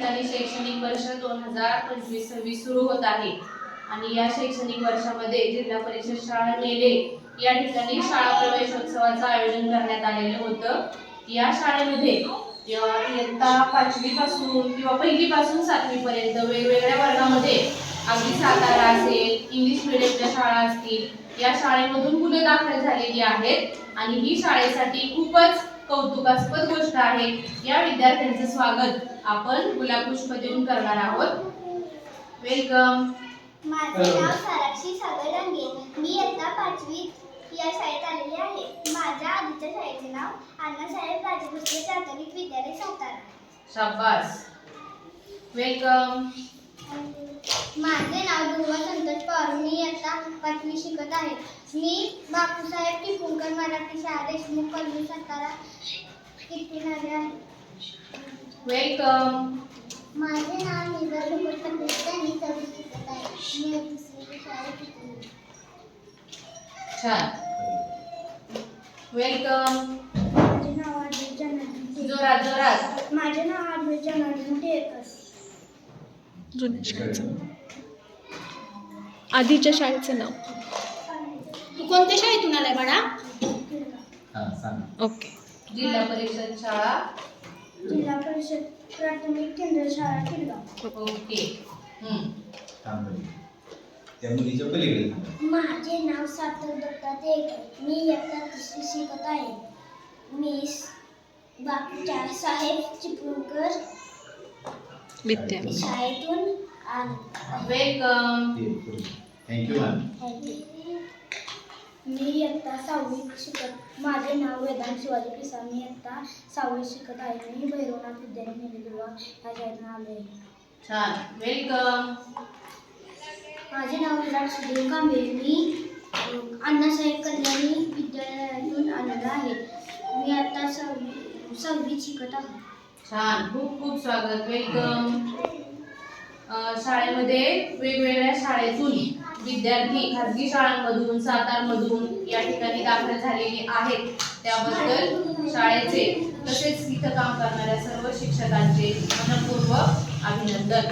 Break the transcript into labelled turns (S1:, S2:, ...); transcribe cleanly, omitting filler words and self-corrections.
S1: ठिकाणी शैक्षणिक वर्ष 2025-26 सुरू होत आहे आणि या शैक्षणिक वर्षामध्ये जिल्हा परिषद शाळा नेले या ठिकाणी शाळा प्रवेशोत्सवाचं आयोजन करण्यात आलेलं होतं। या शाळेमध्ये इयत्ता 5वी पासून किंवा 1ली पासून 7वी पर्यंत वेगवेगळ्या वर्गामध्ये अगदी सातारा असेल, इंग्लिश मीडियमच्या शाळा असतील, या शाळेमधून मुलं दाखल झालेली आहेत आणि ही शाळेसाठी खूपच कौतुकास्पद गोष्ट आहे। या विद्यार्थ्यांचं स्वागत आपण गुलाबपुष्प देऊन करणार आहोत। वेलकम।
S2: माझे नाव साराक्षी सागर रंगे, मी इयत्ता 5वी या शाळेत आलेले आहे। माझ्या आधीच्या शाळेचे नाव अण्णासाहेब राजभोसले प्राथमिक विद्यालय सातारा।
S1: शाबास। वेलकम।
S2: माझे नाव ध्रुवा संतोष पवार, मी इयत्ता 5वी शिकत आहे। मी बापूसाहेब टिपूरकर मराठी शाळा देशमुख कॉलनी सातारा इथून आले आहे।
S1: वेलकम।
S2: माझे नाव निगर लुकटपंडित, मी 4वी शिकत आहे। मी 2री शाळेत शिकते।
S1: छान। वेलकम।
S2: माझे नाव आदित्य जनार्दन
S1: जोरात जोरात।
S2: माझे नाव आदित्य जनार्दन टिळकर।
S3: जुन्या शाळेचं आधीच्या शाळेचं नाव।
S2: तू कोणत्या शाळेतून आलाय बाळा?
S3: ओके।
S1: जिल्हा परिषद शाळा
S2: जिल्हा परिषद प्राथमिक केंद्र शाळा किडगाव।
S1: ओके।
S4: त्या मुलीच्या पलीकडे
S2: माझे नाव सार्थक दत्ता देकर, मी इयत्ता 3री शिकत आहे। मी बापूच्या साहेब चिपळूणकर
S3: विद्यालय
S2: शाळेतून आलो।
S1: वेलकम।
S4: Thank you ma'am.
S2: मी इयत्ता 6वी शिकत, माझे नाव वेदांत शिवाजी पिसाळ, मी इयत्ता 6वी शिकत आहे। मी भैरवनाथ विद्यालय नंदुरबार या शाळेतून आलो आहे।
S1: छान। वेलकम।
S2: माझे नाव विराट सुधीर कांबळे, मी अण्णासाहेब कल्याणी विद्यालयातून आलेलो आहे। मी आता 6वी शिकत आहे।
S1: छान। खूप खूप स्वागत। वेलकम। शाळेमध्ये वेगवेगळ्या शाळेतून विद्यार्थी खाजगी शाळांमधून सातारमधून या ठिकाणी दाखल झालेले आहेत, त्याबद्दल शाळेचे तसेच इथं काम करणाऱ्या सर्व शिक्षकांचे मनपूर्वक अभिनंदन।